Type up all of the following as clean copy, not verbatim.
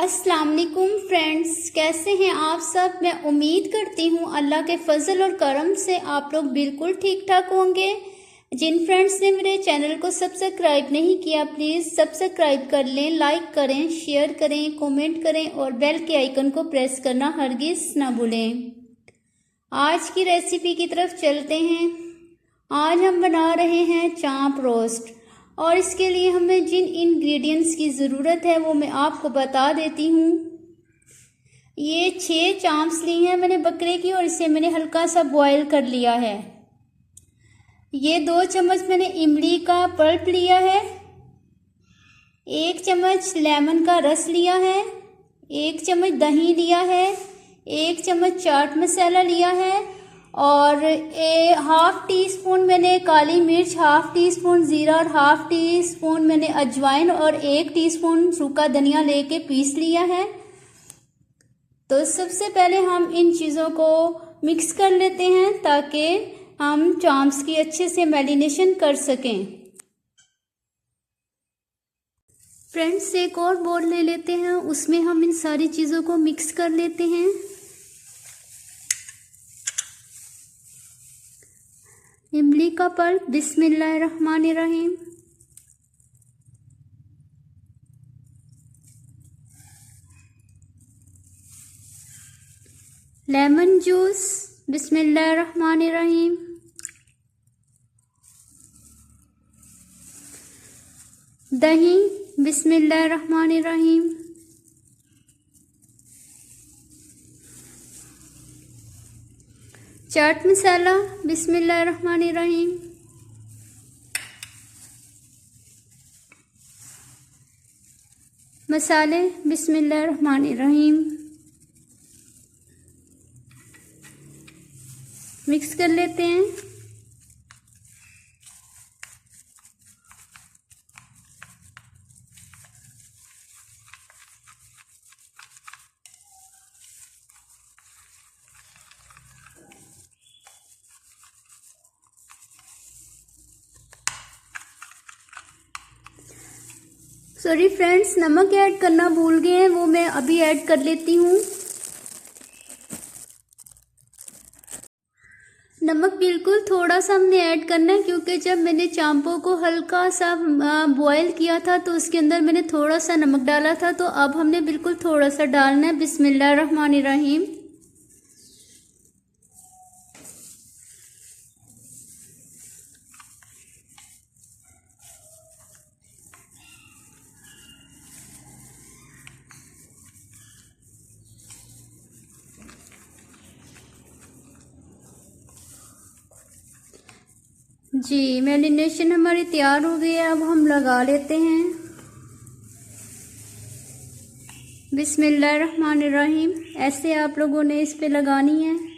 अस्सलाम वालेकुम फ्रेंड्स, कैसे हैं आप सब। मैं उम्मीद करती हूँ अल्लाह के फजल और करम से आप लोग बिल्कुल ठीक ठाक होंगे। जिन फ्रेंड्स ने मेरे चैनल को सब्सक्राइब नहीं किया प्लीज़ सब्सक्राइब कर लें, लाइक करें, शेयर करें, कमेंट करें और बेल के आइकन को प्रेस करना हरगिज़ ना भूलें। आज की रेसिपी की तरफ चलते हैं। आज हम बना रहे हैं चांप रोस्ट और इसके लिए हमें जिन इंग्रेडिएंट्स की ज़रूरत है वो मैं आपको बता देती हूँ। ये 6 चांप्स ली हैं मैंने बकरे की और इसे मैंने हल्का सा बॉईल कर लिया है। ये 2 चम्मच मैंने इमली का पल्प लिया है, 1 चम्मच लेमन का रस लिया है, 1 चम्मच दही लिया है, 1 चम्मच चाट मसाला लिया है और 1/2 टीस्पून मैंने काली मिर्च, 1/2 टीस्पून ज़ीरा और 1/2 टीस्पून मैंने अजवाइन और 1 टीस्पून सूखा धनिया लेके पीस लिया है। तो सबसे पहले हम इन चीज़ों को मिक्स कर लेते हैं ताकि हम चांप्स की अच्छे से मैरिनेशन कर सकें। फ्रेंड्स, एक और बोल ले लेते हैं, उसमें हम इन सारी चीज़ों को मिक्स कर लेते हैं। इमली का पल्प, बिस्मिल्लाहिर्रहमानिर्रहीम, लेमन जूस, बिस्मिल्लाहिर्रहमानिर्रहीम, दही, बिस्मिल्लाहिर्रहमानिर्रहीम, चाट मसाला, बिस्मिल्लाहिर्रहमानिर्रहीम, मसाले, बिस्मिल्लाहिर्रहमानिर्रहीम, मिक्स कर लेते हैं। सॉरी फ्रेंड्स, नमक ऐड करना भूल गए हैं, वो मैं अभी ऐड कर लेती हूँ। नमक बिल्कुल थोड़ा सा हमने ऐड करना है क्योंकि जब मैंने चांपों को हल्का सा बॉयल किया था तो उसके अंदर मैंने थोड़ा सा नमक डाला था, तो अब हमने बिल्कुल थोड़ा सा डालना है। बिस्मिल्लाहिर्रहमानिर्रहीम। जी, मैरिनेशन हमारी तैयार हो गई है, अब हम लगा लेते हैं। बिस्मिल्लाहिर्रहमानिर्रहीम। ऐसे आप लोगों ने इस पे लगानी है।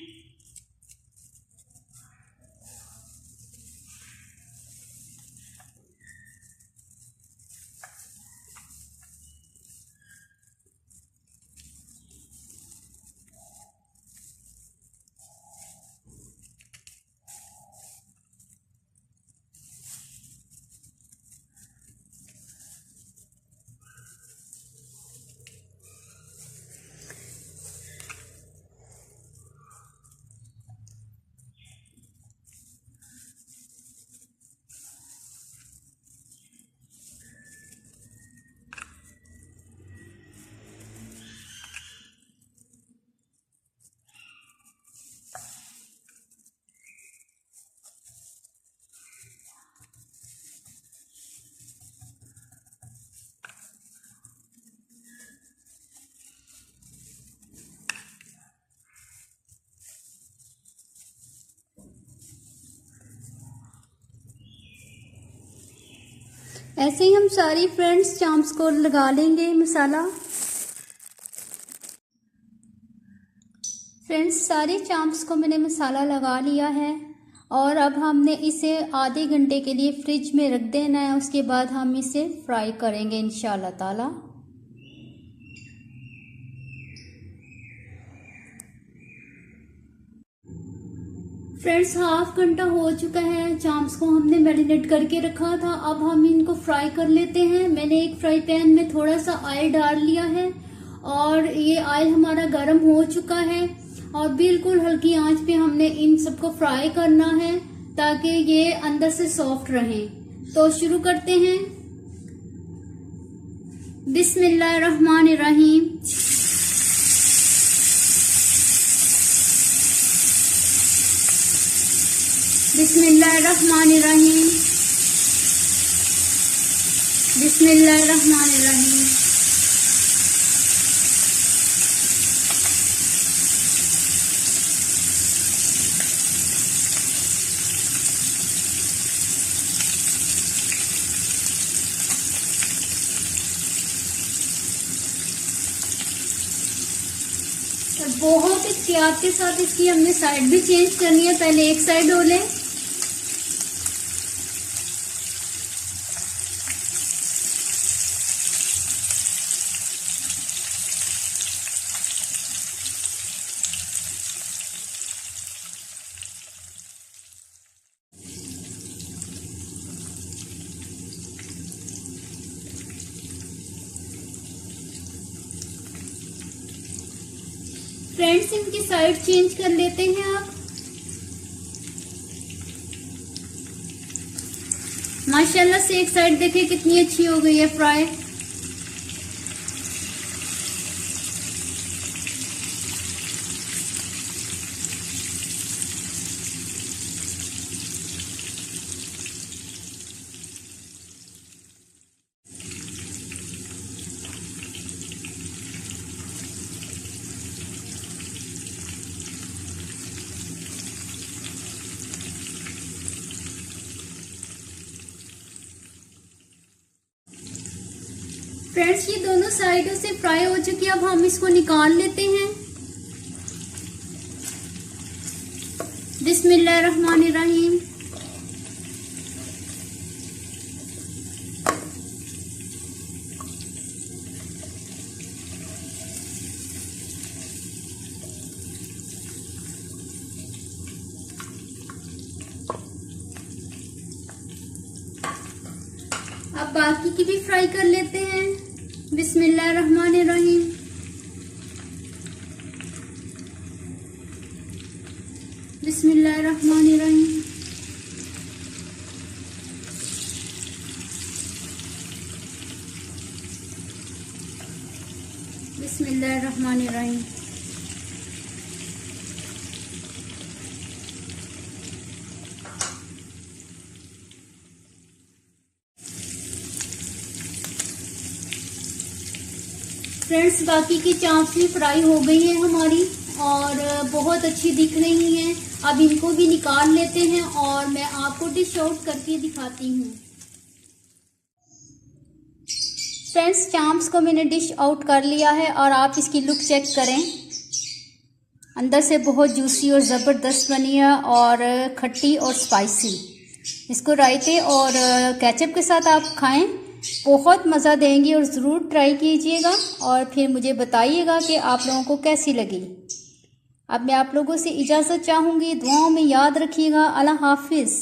ऐसे ही हम सारी फ्रेंड्स चांप्स को लगा लेंगे मसाला। फ्रेंड्स, सारे चांप्स को मैंने मसाला लगा लिया है और अब हमने इसे आधे घंटे के लिए फ्रिज में रख देना है। उसके बाद हम इसे फ्राई करेंगे इंशाल्लाह ताला। फ्रेंड्स, हाफ घंटा हो चुका है, चांप्स को हमने मैरिनेट करके रखा था। अब हम इनको फ्राई कर लेते हैं। मैंने एक फ्राई पैन में थोड़ा सा ऑयल डाल लिया है और ये ऑयल हमारा गर्म हो चुका है और बिल्कुल हल्की आंच पे हमने इन सबको फ्राई करना है ताकि ये अंदर से सॉफ्ट रहें। तो शुरू करते हैं। बिस्मिल्लाहिर्रहमानिर्रहीम। बिस्मिल्लाहिर्रहमानिर्रहीम। बिस्मिल्लाहिर्रहमानिर्रहीम। बहुत एहतियात के साथ इसकी हमने साइड भी चेंज करनी है। पहले एक साइड हो लें। फ्रेंड्स, इनकी साइड चेंज कर लेते हैं आप। माशाल्लाह से एक साइड देखिए कितनी अच्छी हो गई है फ्राई। फ्रेंड्स, ये दोनों साइडों से फ्राई हो चुकी है। अब हम इसको निकाल लेते हैं। बिस्मिल्लाहिर्रहमानिर्रहीम। अब बाकी की भी फ्राई कर लेते हैं। बिस्मिल्लाहिर्रहमानिर्रहीम। बिस्मिल्लाहिर्रहमानिर्रहीम। बिस्मिल्लाहिर्रहमानिर्रहीम। फ्रेंड्स, बाकी की चांप भी फ्राई हो गई है हमारी और बहुत अच्छी दिख रही हैं। अब इनको भी निकाल लेते हैं और मैं आपको डिश आउट करके दिखाती हूँ। फ्रेंड्स, चांप्स को मैंने डिश आउट कर लिया है और आप इसकी लुक चेक करें। अंदर से बहुत जूसी और ज़बरदस्त बनी है और खट्टी और स्पाइसी। इसको रायते और केचप के साथ आप खाएं, बहुत मज़ा देंगी और ज़रूर ट्राई कीजिएगा और फिर मुझे बताइएगा कि आप लोगों को कैसी लगी। अब मैं आप लोगों से इजाज़त चाहूँगी। दुआओं में याद रखिएगा। अल्लाह हाफिज़।